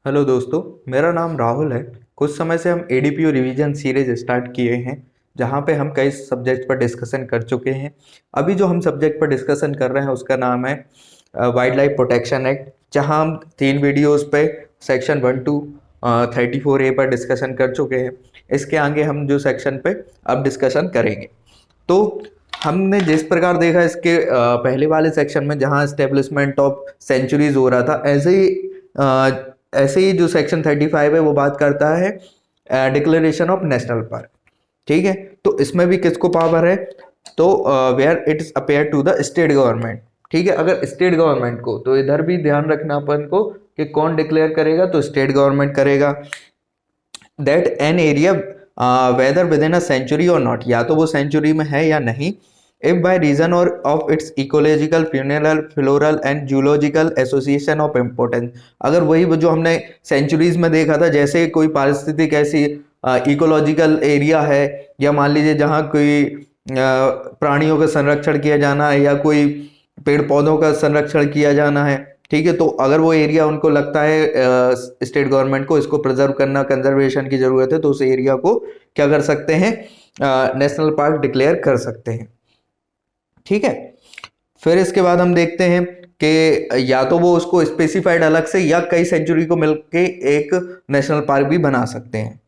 Hello दोस्तों, मेरा नाम राहुल है। कुछ समय से हम एडीपीओ रिवीजन सीरीज स्टार्ट किए हैं, जहां पे हम कई सब्जेक्ट पर डिस्कशन कर चुके हैं। अभी जो हम सब्जेक्ट पर डिस्कशन कर रहे हैं उसका नाम है वाइल्ड लाइफ प्रोटेक्शन एक्ट, जहां हम 3 वीडियोस पे सेक्शन 1 to 34A पर डिस्कशन कर चुके हैं। इसके आगे हम जो सेक्शन पे अब डिस्कशन करेंगे, तो हमने जिस प्रकार देखा इसके पहले वाले सेक्शन में जहां एस्टेब्लिशमेंट ऑफ सेंचुरीज हो रहा था, ऐसे ही जो सेक्शन 35 है वो बात करता है डिक्लेरेशन ऑफ नेशनल पार्क। ठीक है, तो इसमें भी किसको पावर है? तो where it is appear to the state government. ठीक है, अगर स्टेट गवर्नमेंट को, तो इधर भी ध्यान रखना अपन को कि कौन डिक्लेयर करेगा, तो स्टेट गवर्नमेंट करेगा। That an area whether within a sanctuary or not, या तो वो सेंचुरी में है या नहीं, if by reason or of its ecological faunal floral and zoological association of importance. अगर वही वो जो हमने सेंचुरीज में देखा था, जैसे कोई पारिस्थितिक ऐसी इकोलॉजिकल एरिया है, या मान लीजिए जहाँ कोई प्राणियों का संरक्षण किया जाना है या कोई पेड़ पौधों का संरक्षण किया जाना है। ठीक है, तो अगर वो एरिया उनको लगता है स्टेट गवर्नमेंट को इसको प्रिजर्व करना, कंजर्वेशन की जरूरत है, तो उस एरिया को क्या कर सकते हैं, नेशनल पार्क डिक्लेयर कर सकते हैं। ठीक है, फिर इसके बाद हम देखते हैं कि या तो वो उसको स्पेसिफाइड अलग से या कई सेंचुरी को मिलके एक नेशनल पार्क भी बना सकते हैं।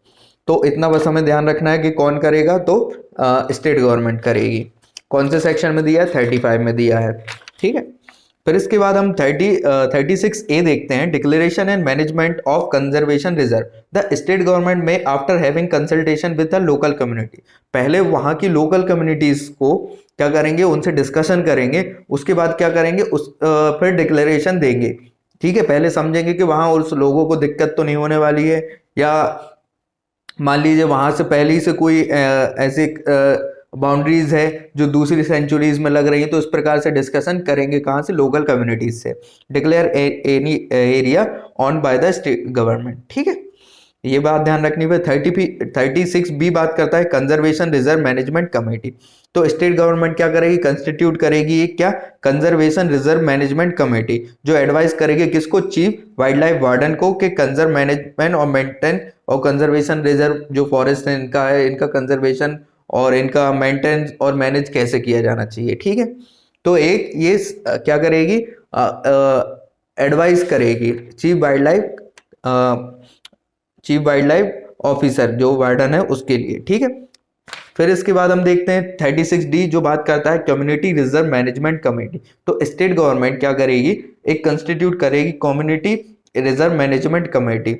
तो इतना बस हमें ध्यान रखना है कि कौन करेगा, तो स्टेट गवर्नमेंट करेगी। कौन से सेक्शन में दिया है? 35 में दिया है। ठीक है, फिर इसके बाद हम 36A देखते हैं, declaration and management of conservation reserve. The state government may after having consultation with the local community, पहले वहां की लोकल कम्युनिटीज को क्या करेंगे, उनसे डिस्कशन करेंगे, उसके बाद क्या करेंगे, फिर डिक्लेरेशन देंगे। ठीक है, पहले समझेंगे कि वहां उस लोगों को दिक्कत तो नहीं होने वाली है, या मान लीजिए वहां से पहले ही से कोई ऐसे बाउंड्रीज है जो दूसरी सेंचुरीज में लग रही है, तो इस प्रकार से डिस्कशन करेंगे कहाँ से, लोकल कम्युनिटीज से। Declare any area on by the state government. ठीक है, ये बात ध्यान रखनी है। 36B बात करता है कंजर्वेशन रिजर्व मैनेजमेंट कमेटी। तो स्टेट गवर्नमेंट क्या करेगी, कंस्टिट्यूट करेगी एक क्या, कंजर्वेशन रिजर्व मैनेजमेंट कमेटी, जो एडवाइस करेगी किसको, चीफ वाइल्ड लाइफ वार्डन को, कि कंजर्व मैनेजमेंट और मेंटेन और कंजर्वेशन रिजर्व जो फॉरेस्ट है इनका है, इनका कंजर्वेशन और इनका मेंटेन और मैनेज कैसे किया जाना चाहिए। ठीक है, तो एक ये क्या करेगी, एडवाइस करेगी चीफ वाइल्ड लाइफ ऑफिसर जो वार्डन है उसके लिए। ठीक है, फिर इसके बाद हम देखते हैं 36D जो बात करता है कम्युनिटी रिजर्व मैनेजमेंट कमेटी। तो स्टेट गवर्नमेंट क्या करेगी, एक कंस्टिट्यूट करेगी कम्युनिटी रिजर्व मैनेजमेंट कमेटी,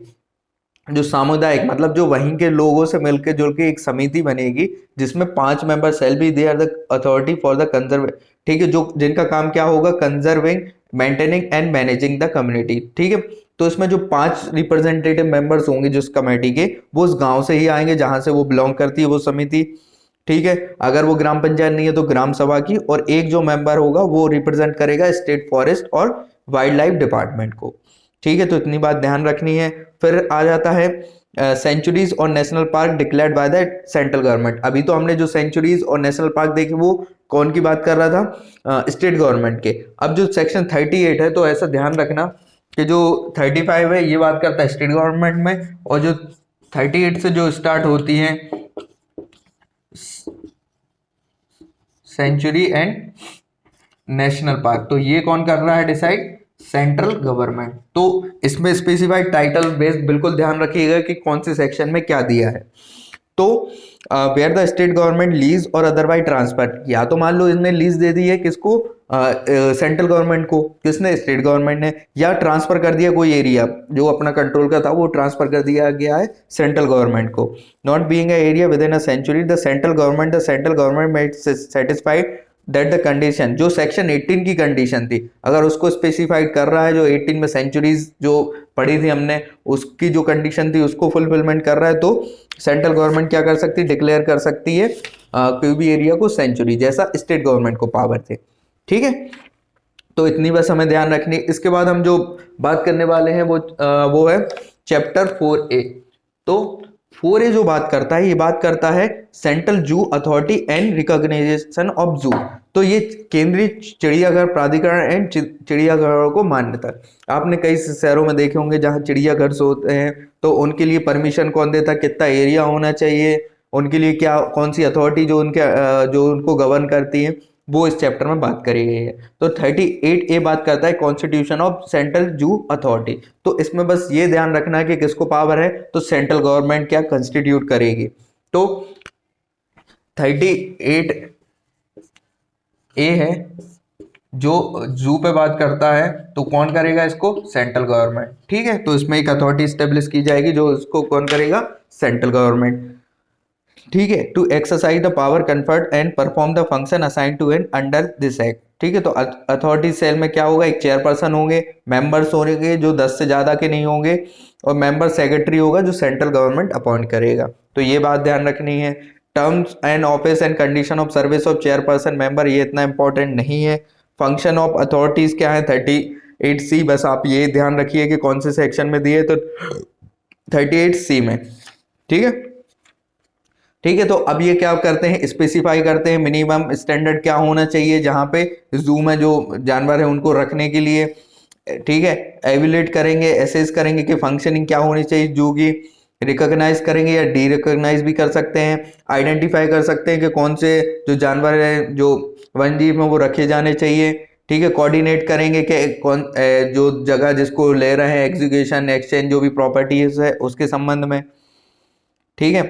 जो सामुदायिक मतलब जो वहीं के लोगों से मिलकर जुल के एक समिति बनेगी, जिसमें 5 member shall be they are the authority for the conserve. ठीक है, जो जिनका काम क्या होगा, conserving maintaining and managing the community. ठीक है, तो इसमें जो 5 रिप्रेजेंटेटिव मेंबर्स होंगे जिस कमेटी के, वो उस गांव से ही आएंगे जहां से वो बिलोंग करती है वो समिति। ठीक है, अगर वो ग्राम पंचायत नहीं है तो ग्राम सभा की, और एक जो मेंबर होगा वो रिप्रेजेंट करेगा स्टेट फॉरेस्ट और वाइल्ड लाइफ डिपार्टमेंट को। ठीक है, तो इतनी बात ध्यान रखनी है। फिर आ जाता है सेंचुरीज और national park declared by the central government. अभी तो हमने जो सेंचुरीज और नेशनल पार्क देखे वो कौन की बात कर रहा था, स्टेट गवर्नमेंट के। अब जो सेक्शन 38 है, तो ऐसा ध्यान रखना कि जो 35 है ये बात करता है स्टेट गवर्नमेंट में, और जो 38 से जो स्टार्ट होती है सेंचुरी एंड नेशनल पार्क, तो ये कौन कर रहा है डिसाइड, सेंट्रल गवर्नमेंट। तो इसमें स्पेसिफाइड टाइटल बेस्ड बिल्कुल ध्यान रखिएगा कि कौन से सेक्शन में क्या दिया है। तो where the state government lease or otherwise transfer, या तो मान लो इसने लीज दे दी है किसको, सेंट्रल गवर्नमेंट को, किसने, स्टेट गवर्नमेंट ने, या ट्रांसफर कर दिया कोई एरिया जो अपना कंट्रोल का था वो ट्रांसफर कर दिया गया है सेंट्रल गवर्नमेंट को। Not being a area within a sanctuary the central government made satisfied that the condition, जो सेक्शन 18 की कंडीशन थी, अगर उसको स्पेसिफाइड कर रहा है, जो 18 में सेंचुरीज जो पढ़ी थी हमने उसकी जो कंडीशन थी उसको फुलफिलमेंट कर रहा है, तो सेंट्रल गवर्नमेंट क्या कर सकती है, डिक्लेयर कर सकती है कोई भी एरिया को सेंचुरी, जैसा स्टेट गवर्नमेंट को पावर थे। ठीक है, तो इतनी बस हमें ध्यान रखनी। इसके बाद हम जो बात करने वाले हैं वो है चैप्टर 4A। तो 4A जो बात करता है, ये बात करता है central zoo authority and recognition of जू। तो ये केंद्रीय चिड़ियाघर प्राधिकरण एंड चिड़ियाघरों को मान्यता। आपने कई शहरों में देखे होंगे जहाँ चिड़ियाघर होते हैं, तो उनके लिए परमिशन कौन देता है, कितना एरिया होना चाहिए, उनके लिए क्या कौन सी अथॉरिटी जो जो उनको गवर्न करती है, वो इस चैप्टर में बात करी गई है। तो 38A बात करता है constitution of central zoo authority. तो इसमें बस ये ध्यान रखना है कि किसको पावर है, तो सेंट्रल गवर्नमेंट क्या कंस्टिट्यूट करेगी। तो 38A है जो जू पे बात करता है, तो कौन करेगा इसको, सेंट्रल गवर्नमेंट। ठीक है, तो इसमें एक अथॉरिटी स्टेब्लिश की जाएगी जो इसको कौन करेगा, सेंट्रल गवर्नमेंट। ठीक है, to exercise the power conferred and perform the function assign to an under this act. ठीक है, तो अथॉरिटी सेल में क्या होगा, एक चेयरपर्सन होंगे, मेंबर्स होंगे जो 10 से ज़्यादा के नहीं होंगे, और मेंबर सेक्रेटरी होगा जो सेंट्रल गवर्नमेंट अपॉइंट करेगा। तो ये बात ध्यान रखनी है। Terms and office and condition of service of chairperson member, ये इतना इंपॉर्टेंट नहीं है। फंक्शन ऑफ अथॉरिटीज क्या है, 38C, बस आप ये ध्यान रखिए कि कौन से सेक्शन में दिए, तो 38C में। ठीक है, ठीक है, तो अब ये क्या करते हैं, स्पेसिफाई करते हैं मिनिमम स्टैंडर्ड क्या होना चाहिए जहां पे जू में जो जानवर है उनको रखने के लिए। ठीक है, एवेल्यूएट करेंगे, एसेस करेंगे कि फंक्शनिंग क्या होनी चाहिए जू की, रिकॉग्नाइज करेंगे या डी रिकॉग्नाइज भी कर सकते हैं, आइडेंटिफाई कर सकते हैं कि कौन से जो जानवर है जो वन जीव में वो रखे जाने चाहिए। ठीक है, कोऑर्डिनेट करेंगे कि कौन जो जगह जिसको ले रहे हैं एग्जीक्यूशन एक्सचेंज जो भी प्रॉपर्टीज है उसके संबंध में। ठीक है,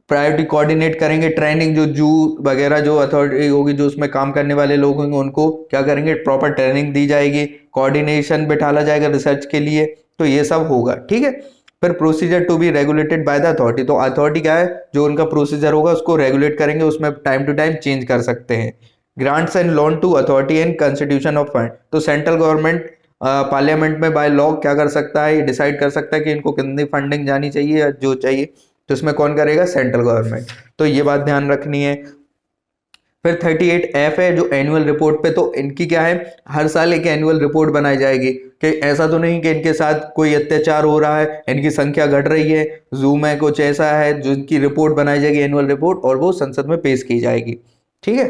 प्रायोरिटी कोऑर्डिनेट करेंगे, ट्रेनिंग जो जू वगैरह जो अथॉरिटी होगी जो उसमें काम करने वाले लोग होंगे उनको क्या करेंगे, प्रॉपर ट्रेनिंग दी जाएगी, कोऑर्डिनेशन बिठाला जाएगा रिसर्च के लिए। तो ये सब होगा। ठीक है, फिर procedure to be regulated by the authority, तो अथॉरिटी क्या है, जो उनका प्रोसीजर होगा उसको रेगुलेट करेंगे, उसमें टाइम टू टाइम चेंज कर सकते हैं। Grants and loan to authority and constitution of fund, तो सेंट्रल गवर्नमेंट पार्लियामेंट में बाय लॉ क्या कर सकता है, डिसाइड कर सकता है कि इनको कितनी फंडिंग जानी चाहिए या जो चाहिए, तो इसमें कौन करेगा, सेंट्रल गवर्नमेंट। तो ये बात ध्यान रखनी है। फिर 38F है जो एनुअल रिपोर्ट पे, तो इनकी क्या है, हर साल एक एनुअल रिपोर्ट बनाई जाएगी कि ऐसा तो नहीं कि इनके साथ कोई अत्याचार हो रहा है, इनकी संख्या घट रही है जू में, कुछ ऐसा है जो इनकी रिपोर्ट बनाई जाएगी, एनुअल रिपोर्ट, और वो संसद में पेश की जाएगी। ठीक है,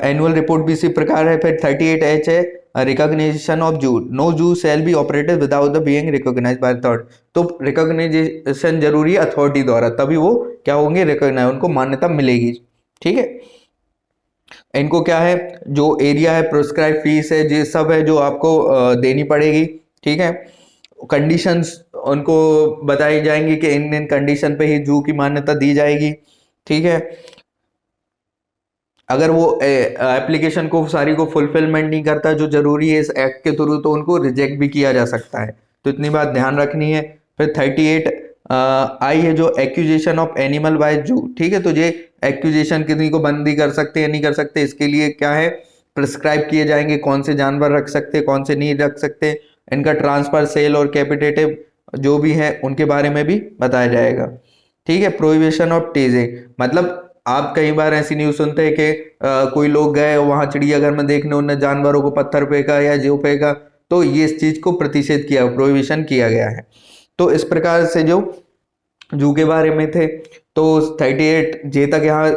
एनुअल रिपोर्ट भी इसी प्रकार है। फिर 38H है recognition of zoo, no zoo shall be operated without the being recognised by authority, तो रिकॉग्नाइजेशन जरूरी है अथॉरिटी द्वारा, तभी वो क्या होंगे, रिकॉग्नाइज, उनको मान्यता मिलेगी। ठीक है, इनको क्या है, जो एरिया है, प्रिस्क्राइब फीस है, ये सब है जो आपको देनी पड़ेगी। ठीक है, कंडीशंस उनको बताई जाएंगी कि इन कंडीशन पे ही जू की मान्यता दी जाएगी। ठीक है, अगर वो एप्लीकेशन को सारी को फुलफिलमेंट नहीं करता जो जरूरी है इस एक्ट के थ्रू, तो उनको रिजेक्ट भी किया जा सकता है। तो इतनी बात ध्यान रखनी है। फिर 38I है जो एक्यूजेशन ऑफ एनिमल बाय जू। ठीक है, तो ये एक्यूजेशन किसी को बंदी कर सकते हैं नहीं कर सकते, इसके लिए क्या है, प्रिस्क्राइब किए जाएंगे कौन से जानवर रख सकते कौन से नहीं रख सकते, इनका ट्रांसफर, सेल और कैपिटेटिव जो भी है उनके बारे में भी बताया जाएगा। ठीक है, प्रोहिबिशन ऑफ टेजिंग, मतलब आप कई बार ऐसी न्यूज़ सुनते हैं कि कोई लोग गए वहां चिड़ियाघर में देखने, उन्हें जानवरों को पत्थर फेंका या जो फेंका, तो ये इस चीज को प्रतिषेध किया, प्रोहिबिशन किया गया है। तो इस प्रकार से जो जू के बारे में थे, तो 38J तक यहाँ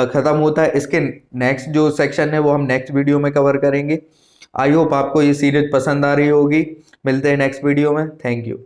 खत्म होता है। इसके नेक्स्ट जो सेक्शन है वो हम नेक्स्ट वीडियो में कवर करेंगे। आई होप आपको ये सीरीज पसंद आ रही होगी। मिलते हैं नेक्स्ट वीडियो में। Thank you.